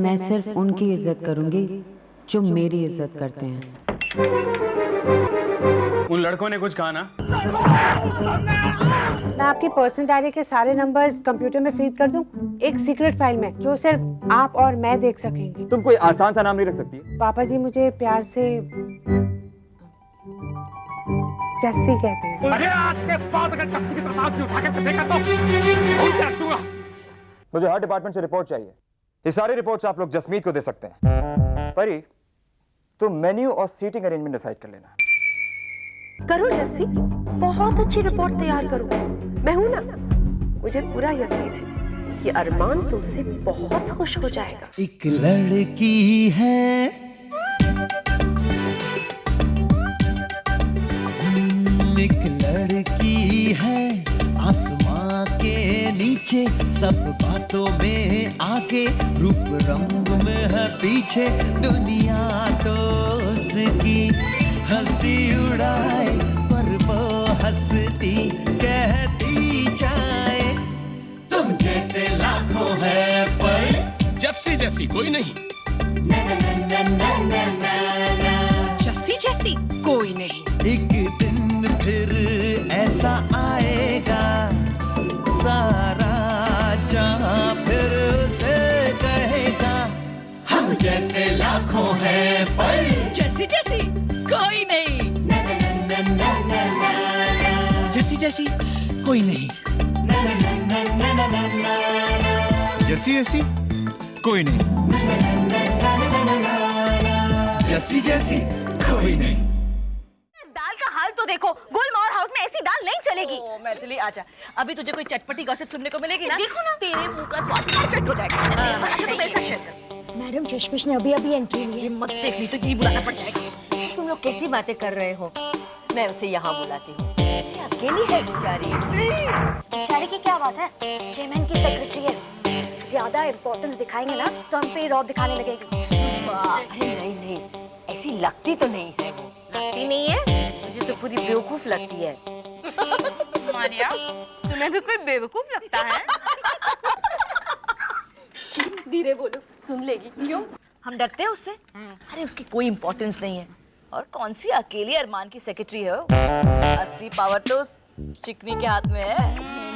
मैं सिर्फ उनकी इज्जत करूंगी जो मेरी इज्जत करते हैं। उन लड़कों ने कुछ कहा ना? मैं आपकी पर्सनल डायरी के सारे नंबर्स कंप्यूटर में फीड कर दूं, एक सीक्रेट फाइल में जो सिर्फ आप और मैं देख सकेंगे। तुम कोई आसान सा नाम नहीं रख सकती? पापा जी मुझे प्यार से जस्सी कहते हैं। अरे आज के बाद अगर जस्सी की तरफ हाथ भी उठा के देखा तो बहुत रख दूंगा। मुझे हर डिपार्टमेंट से रिपोर्ट चाहिए। ये सारी रिपोर्ट्स आप लोग जसमीत को दे सकते हैं। परी, तुम मेन्यू और सीटिंग अरेंजमेंट डिसाइड कर लेना। करो जस्सी, बहुत अच्छी रिपोर्ट तैयार करो। मैं हूं ना, मुझे पूरा यकीन है कि अरमान तुमसे बहुत खुश हो जाएगा। एक लड़की है, एक लड़की है आसमां के नीचे, सब बातों में आगे, रूप रंग में है पीछे, दुनिया तो उसकी हंसी उड़ाए पर वो हंसती कहती जाए, तुम जैसे लाखों है पर जस्सी जैसी कोई नहीं। जस्सी जैसी कोई नहीं। एक दिन फिर ऐसा आएगा, सारा जहां फिर उसे कहेगा, हम जैसे लाखों हैं पर जस्सी जैसी कोई नहीं। जस्सी जैसी कोई नहीं। जैसी जैसी कोई नहीं। जैसी जैसी कोई नहीं। दाल का हाल तो देखो, गुलमोहर हाउस में ऐसी दाल नहीं चलेगी। ओ मैथिली आजा, अभी तुझे कोई चटपटी गॉसिप सुनने को मिलेगी ना, देखो ना तेरे मुंह का स्वाद परफेक्ट हो जाएगा। अच्छा तुम ऐसा शेयर कर। मैडम चश्मिश ने अभी अभी एंट्री ली है। मत देखनी तो यही बुलाना पड़ जाएगा। तुम लोग कैसी बातें कर रहे हो? मैं उसे यहाँ बुलाती हूँ। अकेली है बेचारी। बेचारी की क्या बात है, चेयरमैन की सेक्रेटरी है। ज्यादा इम्पोर्टेंस दिखाएंगे ना तो हम पे रौब दिखाने लगेगी। अरे नहीं नहीं, ऐसी लगती तो नहीं है वो। लगती नहीं है, मुझे तो पूरी बेवकूफ लगती है। मारिया, तुम्हें भी कोई बेवकूफ लगता है? धीरे बोलो, सुन लेगी। क्यों? हम डरते हैं उससे? अरे उसकी कोई इम्पोर्टेंस नहीं है। और कौन सी अकेली अरमान की सेक्रेटरी है वो? असली पावर तो उस चिकनी के हाथ में है।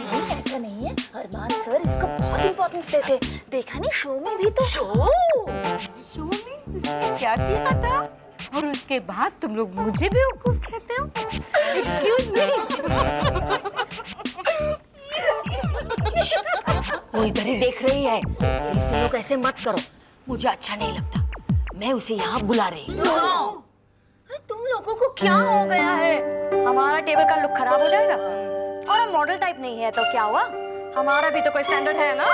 नहीं ऐसा नहीं है, अरमान सर इसको बहुत इम्पोर्टेंस देते। देखा नहीं शो में भी तो। शो में उसने क्या किया था? और उसके बाद तुम लोग मुझे बेवकूफ कहते हो? Excuse me. वो इधर ही देख रही है। प्लीज तुम लोग ऐसे मत करो, मुझे अच्छा नहीं लगता। मैं उसे यहाँ बुला रही हूँ। तुम लोगों को क्या हो गया है? हमारा टेबल का लुक खराब हो जाएगा। और हम मॉडल टाइप नहीं है तो क्या हुआ? हमारा भी तो कोई स्टैंडर्ड है ना।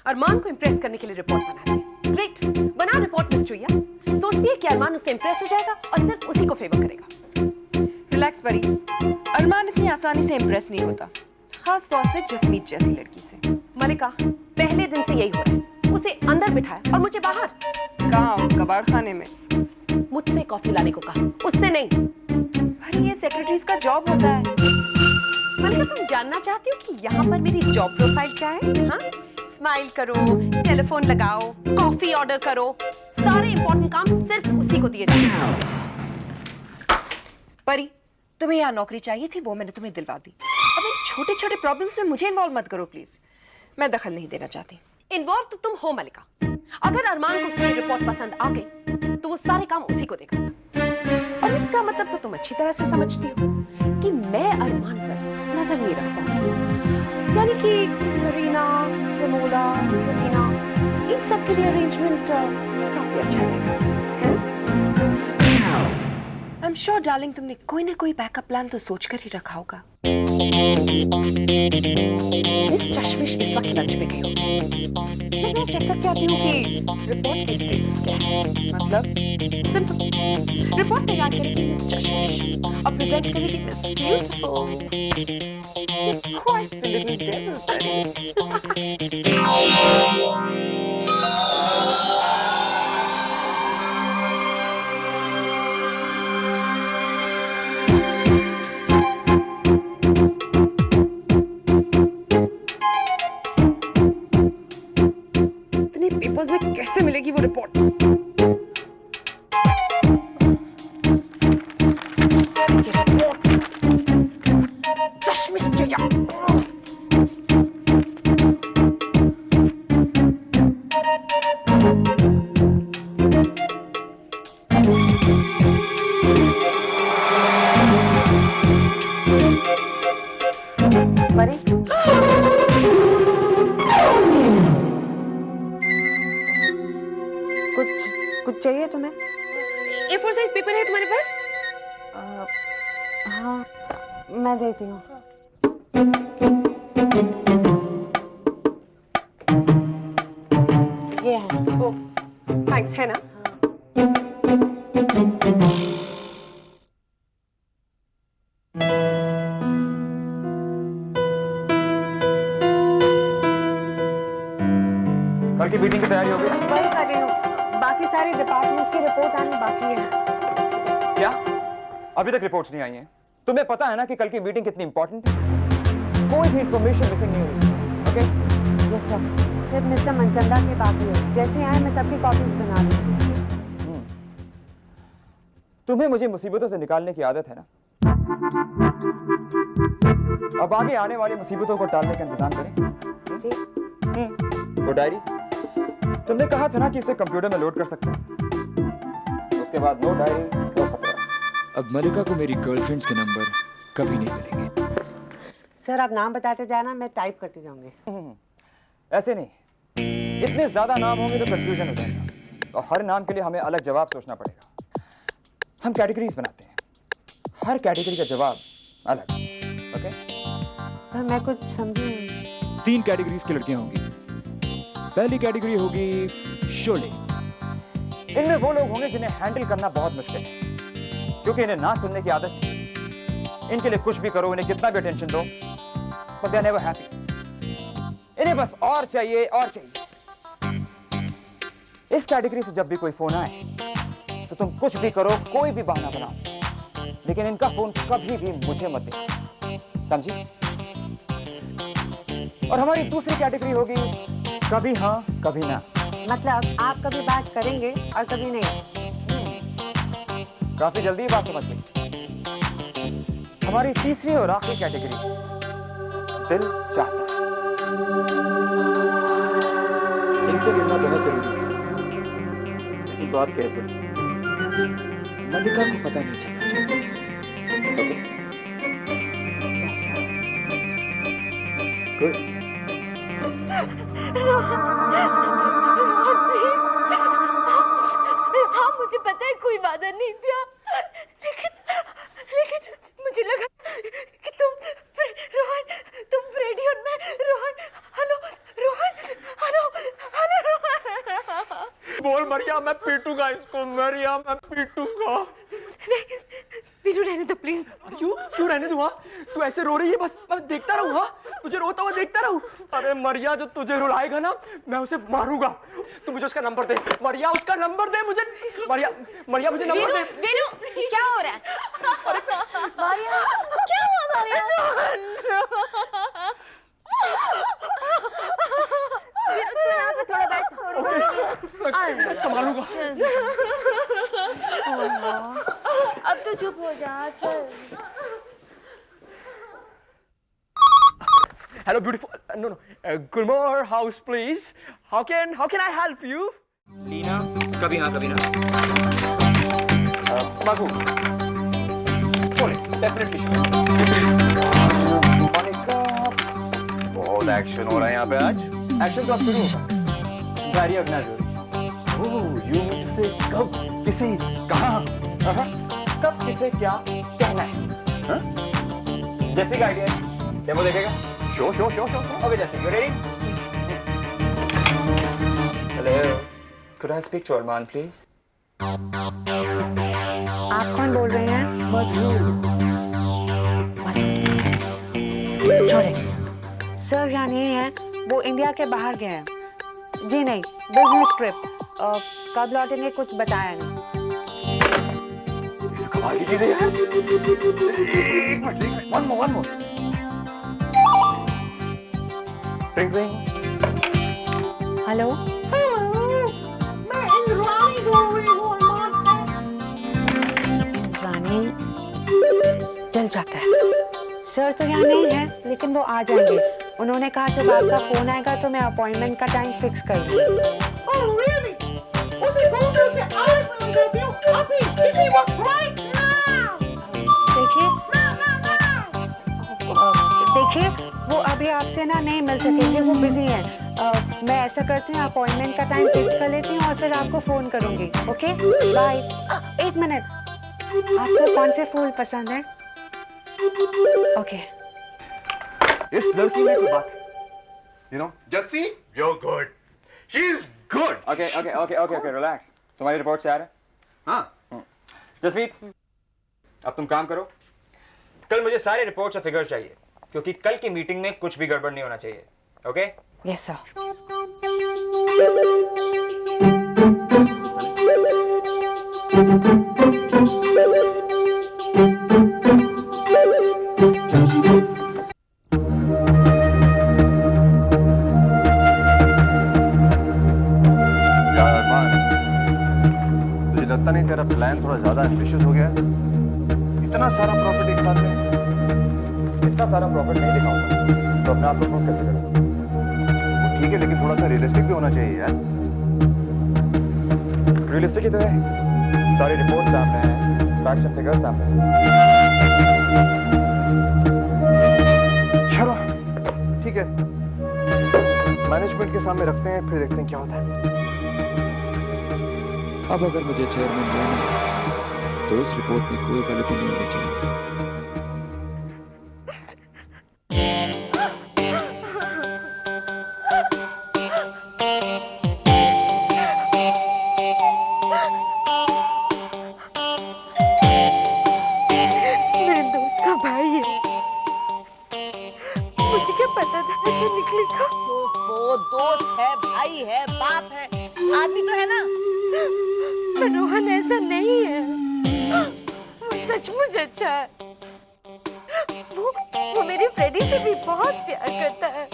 अरमान को इम्प्रेस करने के लिए रिपोर्ट बनाते हैं। ग्रेट, बना रिपोर्ट मिस जुइया। सोचती है कि अरमान उससे इम्प्रेस हो जाएगा और सिर्फ उसी को फेवर करेगा। रिलैक्स परी, अरमान इतनी आसानी से इम्प्रेस नहीं होता, खास तौर से जसमीत जैसी लड़की से। मलिका, पहले दिन से यही हो रहा है। उसे अंदर बिठाया और मुझे बाहर। कहाँ? उस कबाड़ खाने में। मुझसे कॉफी लाने को कहा, उससे नहीं। अरे ये सेक्रेटरीज का जॉब होता है। मलिका, तुम जानना चाहती हो कि यहाँ पर मेरी जॉब प्रोफाइल क्या है? हाँ, स्माइल करो, टेलीफोन लगाओ, कॉफी ऑर्डर करो, सारे इंपॉर्टेंट काम सिर्फ उसी को दिए जाते हैं। परी, तुम्हें यहाँ नौकरी चाहिए थी, वो मैंने तुम्हें दिलवा दी। अब इन छोटे छोटे प्रॉब्लम्स में मुझे इन्वॉल्व मत करो प्लीज। मैं दखल नहीं देना चाहती। इन्वॉल्व तो तुम हो मलिका। अगर अरमान को उसकी रिपोर्ट पसंद आ गई तो वो सारे काम उसी को देगा। और इसका मतलब तो तुम अच्छी तरह से समझती हो कि मैं अरमान पर नजर नहीं रख पाऊंगी। यानी कि करीना, प्रमोदा, रवीना, इन सब के लिए अरेंजमेंट काफी अच्छा रहेगा। आई एम श्योर डार्लिंग, तुमने कोई ना कोई बैकअप प्लान तो सोच कर ही रखा होगा। मिस चश्मिश इस वक्त लंच पे गई हो। मैं जरा चेक करके आती हूँ कि रिपोर्ट की स्टेटस क्या है। मतलब? सिंपल, रिपोर्ट तैयार करेगी मिस चश्मिश और प्रेजेंट करेगी miss beautiful. Quite the little devil, buddy. Numbers में कैसे मिलेगी वो रिपोर्ट? चश्मिश चुया। परी कुछ चाहिए तुम्हें? A4 साइज पेपर है तुम्हारे पास? हाँ, मैं देती हूँ। ये है। ओ, थैंक्स, है ना? कल की मीटिंग की तैयारी हो गई? वही कर रही हूँ। बाकी सारे डिपार्टमेंट्स की रिपोर्ट आनी बाकी है। क्या अभी तक रिपोर्ट्स नहीं आई हैं? तुम्हें पता है ना कि कल की मीटिंग कितनी इंपॉर्टेंट है? कोई भी इंफॉर्मेशन मिसिंग नहीं होगी। ओके? यस सर, सिर्फ मिस्टर मनचंदा की बाकी है। जैसे आए मैं सबकी कॉपीज बना दूँ। तुम्हें मुझे मुसीबतों से निकालने की आदत है ना? अब आगे आने वाली मुसीबतों को टालने का इंतजाम करें। जी। वो डायरी तुमने कहा था ना कि इसे कंप्यूटर में लोड कर सकते हैं। उसके बाद नो डायरी नो खतरा। अब मलिका को मेरी गर्लफ्रेंड्स के नंबर कभी नहीं मिलेंगे। सर आप नाम बताते जाना, मैं टाइप करती जाऊंगी। ऐसे नहीं, इतने ज्यादा नाम होंगे तो कंफ्यूजन हो जाएगा और हर नाम के लिए हमें अलग जवाब सोचना पड़ेगा। हम कैटेगरीज बनाते हैं, हर कैटेगरी का जवाब अलग। ओके? सर मैं कुछ समझी नहीं। 3 कैटेगरीज की लड़कियां होंगी। पहली कैटेगरी होगी शोले। इनमें वो लोग होंगे जिन्हें हैंडल करना बहुत मुश्किल है, क्योंकि इन्हें ना सुनने की आदत है। इनके लिए कुछ भी करो, इन्हें कितना भी अटेंशन दो, but they are never happy। इन्हें बस और चाहिए और चाहिए। इस कैटेगरी से जब भी कोई फोन आए तो तुम कुछ भी करो, कोई भी बहाना बनाओ, लेकिन इनका फोन कभी भी मुझे मत दे, समझी? और हमारी दूसरी कैटेगरी होगी कभी हाँ कभी ना। मतलब आप कभी बात करेंगे और कभी नहीं। काफी जल्दी बात समझ गई। हमारी तीसरी और आखिरी कैटेगरी दिल चाहता है। इनसे मिलना बहुत जरूरी है, लेकिन बात कैसे मलिका को पता नहीं चलना चाहिए। ओके? गुड। हाँ मुझे पता है कोई वादा नहीं था, लेकिन मुझे लगा कि रोहन, तुम फ्रेडी और मैं Rohan. Hello Rohan, hello hello Rohan. बोल मरिया, मैं पीटूंगा इसको। मरिया मैं पीटूंगा। नहीं वीरू रहने दो प्लीज। क्यों रहने दूँ? तू ऐसे रो रही है, बस मैं देखता रहूँ। हाँ तुझे रोता हुआ देखता रहूँ? अरे मरिया, जो तुझे रुलाएगा ना मैं उसे मारूंगा। तू मुझे उसका नंबर दे मरिया, उसका नंबर दे मुझे। मरिया मुझे नंबर दे। वीरू क्या हो रहा है? मारिया क्या हुआ मारिया? तू यहाँ पे थोड़ा बैठ। मैं संभालूंगा। अब तो चुप हो जा, चल। Hello, beautiful. No. Gulmohar House, please. How can I help you? Leena, कभी हाँ कभी ना। मागू, बोले, definitely sure। मलिका, बहुत एक्शन हो रहा है यहाँ पे आज। एक्शन तो अब शुरू होगा। गाड़ी अगना जोड़ी। ओह, यू मीन से कब, किसे, कहाँ? कब, किसे, क्या कहना है? हाँ? जैसे का आइडिया है, डेमो देखेगा? Sure. Okay, Jesse, you ready? Hello. Could I speak to Arman, please? आप कौन बोल रहे हैं? छोड़े। सर यहाँ नहीं है, वो इंडिया के बाहर गए हैं। जी नहीं, बिजनेस ट्रिप। कब लौटेंगे कुछ बताया नहीं। कमाल की चीजें हैं। एक minute, one more। Ring ring. Hello. Sir तो यहाँ नहीं है, लेकिन वो आ जाएंगे। उन्होंने कहा जब आपका फोन आएगा तो मैं अपॉइंटमेंट का टाइम फिक्स कर दूँगी। देखिए वो अभी आपसे ना नहीं मिल सकेंगे, वो बिजी हैं। मैं ऐसा करती हूँ, अपॉइंटमेंट का टाइम फिक्स कर लेती हूँ और फिर आपको फोन करूँगी। Okay bye. एक मिनट, आपको कौन से फूल पसंद है? ओके। इस लड़की में कोई बात, you know, Jessie, you're good. She's good. Okay relax. तुम्हारी रिपोर्ट से आ रहा है? हाँ, जसमीत, अब तुम काम करो। कल मुझे सारे रिपोर्ट्स और फिगर चाहिए, क्योंकि कल की मीटिंग में कुछ भी गड़बड़ नहीं होना चाहिए। ओके? Yes sir. यार अरमान, तुझे लगता नहीं तेरा प्लान थोड़ा ज्यादा एम्बिशियस हो गया है? इतना सारा प्रॉफिट एक साथ में? इतना सारा प्रॉफिट नहीं दिखाऊंगा तो अपने आप को प्रूव कैसे करूंगा? वो ठीक है, लेकिन थोड़ा सा रियलिस्टिक भी होना चाहिए यार। रियलिस्टिक ही तो है, सारी रिपोर्ट सामने है, फैक्ट्स एंड फिगर्स सामने है। चलो ठीक है, मैनेजमेंट के सामने रखते हैं, फिर देखते हैं क्या होता है। अब अगर मुझे चेयरमैन बनना है तो इस रिपोर्ट में कोई गलती नहीं होनी चाहिए। मेरे दोस्त का भाई है, मुझे क्या पता था ऐसा निकलेगा। वो दोस्त है, भाई है, बाप है, आदमी तो है ना। पर रोहन ऐसा नहीं है, वो सचमुच अच्छा है। वो मेरी फ्रेडी से भी बहुत प्यार करता है।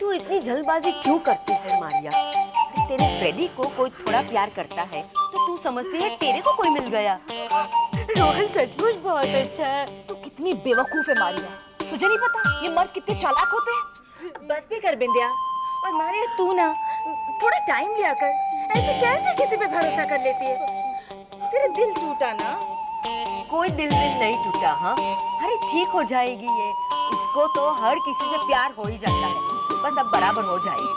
तू इतनी जल्दबाजी क्यों करती है मारिया? अरे तेरे फ्रेडी को कोई थोड़ा प्यार करता है तो तू समझती है तेरे को कोई मिल गया। रोहन सचमुच बहुत अच्छा है। तू कितनी बेवकूफ है मारिया, तुझे नहीं पता ये मर्द कितने चालाक होते हैं? बस भी कर बिंदिया। और मारिया तू ना थोड़ा टाइम लिया कर, ऐसे कैसे किसी पे भरोसा कर लेती है? तेरा दिल टूटा ना? कोई दिल नहीं टूटा। हाँ अरे ठीक हो जाएगी ये, इसको तो हर किसी से प्यार हो ही जाता है, बस अब बराबर हो जाएगी।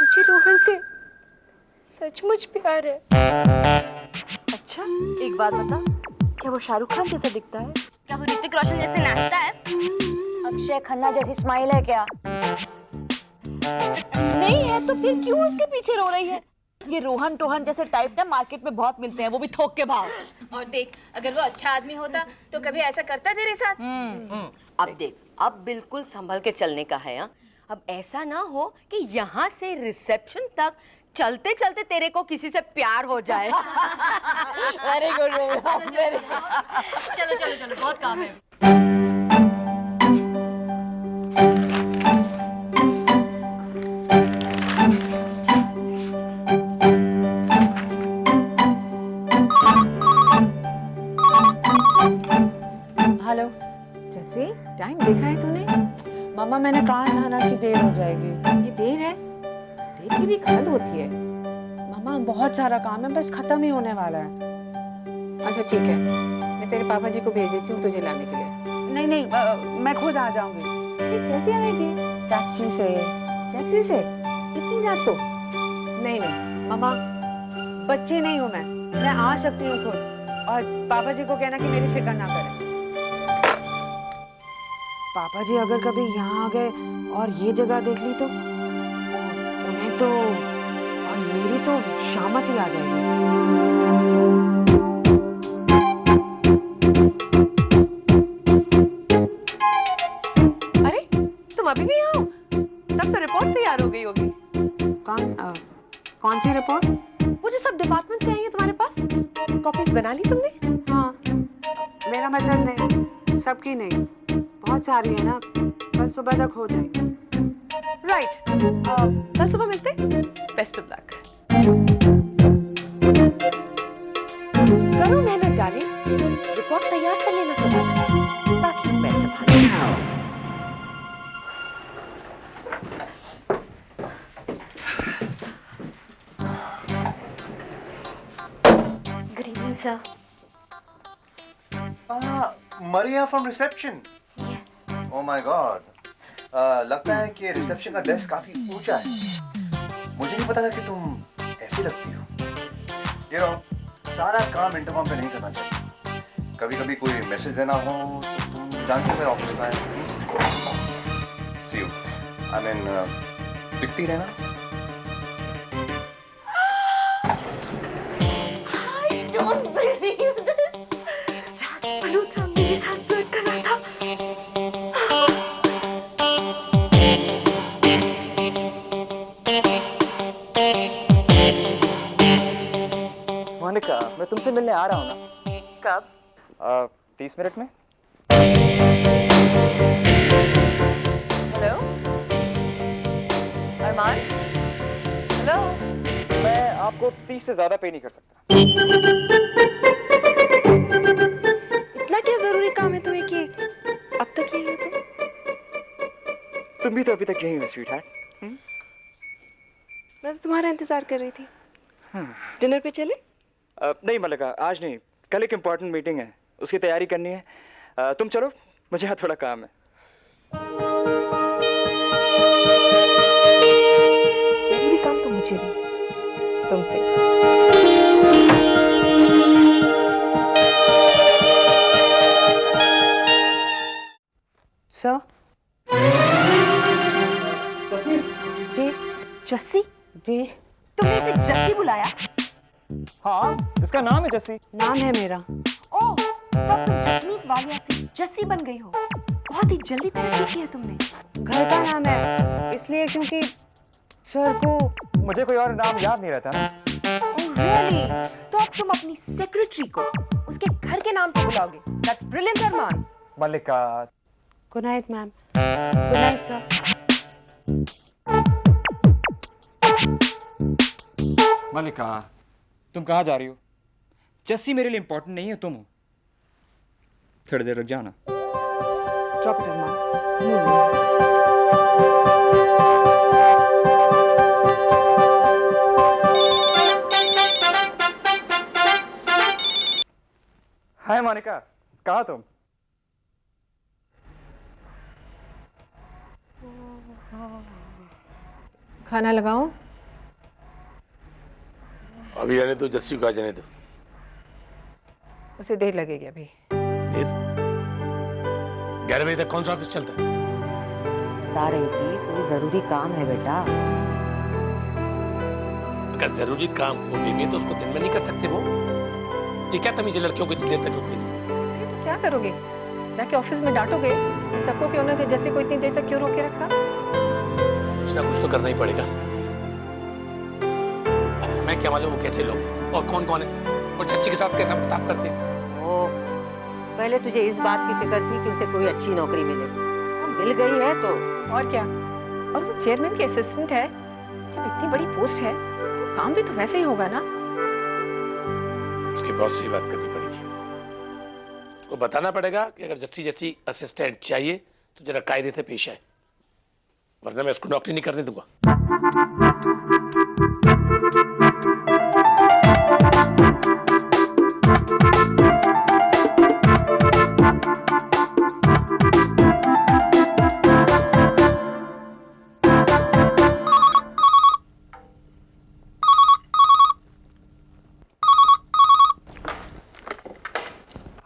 मुझे रोहन से सचमुच प्यार है। अच्छा एक बात बता, क्या वो शाहरुख खान जैसा दिखता है? क्या वो ऋतिक रोशन जैसे नाचता है? अक्षय खन्ना जैसी स्माइल है क्या? नहीं है तो फिर क्यों उसके पीछे रो रही है? ये रोहन टोहन जैसे टाइप ना मार्केट में बहुत मिलते हैं, वो भी थोक के भाव। और देख, अगर वो अच्छा आदमी होता तो कभी ऐसा करता तेरे साथ? अब देख, अब बिल्कुल संभल के चलने का है। अब ऐसा ना हो कि यहाँ से रिसेप्शन तक चलते चलते तेरे को किसी से प्यार हो जाए। वेरी गुड रोहन, वेरी चलो चलो चलो, बहुत काम है। हेलो जैसे, टाइम देखा है तूने? मामा मैंने कहा था ना कि देर हो जाएगी। ये देर है? देर की भी हद होती है। मामा बहुत सारा काम है, बस खत्म ही होने वाला है। अच्छा ठीक है, मैं तेरे पापा जी को भेज देती हूँ तुझे लाने के लिए। नहीं नहीं, मैं खुद आ जाऊंगी। कैसे आएगी? टैक्सी से। टैक्सी से? इतनी रात को? नहीं नहीं मामा, बच्ची नहीं हूँ मैं आ सकती हूँ खुद। और पापा जी को कहना कि मेरी फिक्र ना करें। पापा जी अगर कभी यहाँ आ गए और ये जगह देख ली तो उन्हें तो और मेरी तो शामत ही आ जाएगी। अरे तुम अभी भी आओ? तब तो रिपोर्ट तैयार हो गई होगी। कौन सी रिपोर्ट? वो जो सब डिपार्टमेंट से आई है तुम्हारे पास, कॉपीज बना ली तुमने? हाँ, मेरा मतलब नहीं, सबकी नहीं, बहुत सारी है ना, कल सुबह तक हो जाएगी। राइट, कल सुबह मिलते। Best of luck. करो मेहनत। डार्लिंग, रिपोर्ट तैयार कर लेना सुबह तक, बाकी मैं संभालूंगी। Good evening sir. Maria from reception. Oh my God. लगता है कि रिसेप्शन का डेस्क काफी ऊंचा है। मुझे नहीं पता था कि तुम ऐसी लगती हो। You know, सारा काम इंटरकॉम पे नहीं करना चाहिए। कभी-कभी कोई मैसेज देना हो तो तुम जानते हो मेरा ऑफिस का है। See you. I mean, दिखती रहना। I don't believe this. राज मल्होत्रा मेरे साथ फ्लर्ट कर रहा था। मोनिका, मैं तुमसे मिलने आ रहा हूँ ना। कब? 30 मिनट में। हेलो अरमान, हेलो। मैं आपको 30 से ज्यादा पे नहीं कर सकता। इतना क्या जरूरी काम है तुम्हें कि अब तक यही हो तुम भी तो अभी तक यही हो स्वीट हार्ट। मैं तो तुम्हारा इंतजार कर रही थी। डिनर पे चले? नहीं मलिका, आज नहीं, कल एक इम्पोर्टेंट मीटिंग है, उसकी तैयारी करनी है। तुम चलो, मुझे यहाँ थोड़ा काम है। जरूरी काम तो मुझे भी तुमसे। सर जी। जस्सी? जी तुमने इसे जस्सी बुलाया? हाँ, इसका नाम है जस्सी। नाम है मेरा। ओह, तो तुम जसमीत वालिया से जस्सी बन गई हो। बहुत ही जल्दी तरक्की की है तुमने। घर का नाम है इसलिए क्योंकि सर को मुझे कोई और नाम याद नहीं रहता ना। Oh really? तो अब तुम अपनी सेक्रेटरी को उसके घर के नाम से बुलाओगे। That's brilliant Arman. Malika. Good night ma'am. Good night sir. Malika, तुम कहाँ जा रही हो? जस्सी मेरे लिए इंपॉर्टेंट नहीं है, तुम हो। थोड़ी देर रुक जाओ ना। ड्रॉप इट अरमान। हाय मोनिका, कहाँ तुम? खाना लगाऊं? अभी जाने दो, जस्सी को आ जाने दो। उसे देर लगेगी अभी। 11 बजे तक कौन सा ऑफिस चलता है? बता रही थी कोई जरूरी काम है बेटा। अगर जरूरी काम होने में तो उसको दिन में नहीं कर सकते वो? ये क्या तमीज है लड़कियों को इतनी देर तक रुकने की? तो क्या करोगे? जाके ऑफिस में डांटोगे सबको कि उन्होंने जैसे को इतनी देर तक क्यों रोके रखा? कुछ ना कुछ तो करना ही पड़ेगा। मैं क्या मालूम वो कैसे लोग और कौन कौन है और जस्सी के साथ कैसा बर्ताव करते हैं। पहले तुझे इस बात की फिक्र थी कि उसे कोई अच्छी नौकरी मिले, मिल गई है तो और क्या। और वो चेयरमैन की असिस्टेंट है। जब इतनी बड़ी पोस्ट है तो काम भी तो वैसे ही होगा ना। इसकी बहुत सही बात करनी पड़ेगी। वो बताना पड़ेगा कि अगर जस्सी जैसी असिस्टेंट चाहिए तो जरा कायदे से पेश आए, वरना मैं उसको नौकरी नहीं करने दूंगा।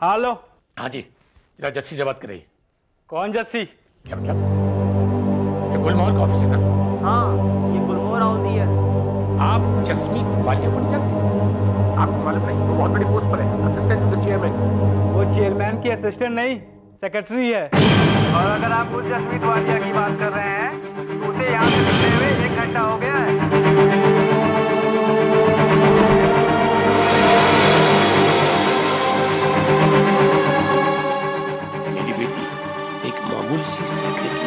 हेलो। हाँ जी, जरा जस्सी से बात कर रही है। कौन जस्सी? क्या मतलब? ये गुलमोहर का ऑफिस है ना? हाँ, ये गुलमोहर हाउस ही है। आप जसमीत वालिया को नहीं जानते? आपको मालूम नहीं, वो बहुत बड़ी पोस्ट पर है, असिस्टेंट टू द चेयरमैन। वो चेयरमैन की असिस्टेंट नहीं, सेक्रेटरी है। और अगर आप उस जसमीत वालिया की बात कर रहे हैं तो उसे यहाँ से निकले हुए 1 घंटा हो गया है। मेरी बेटी एक मामूली सी सेक्रेटरी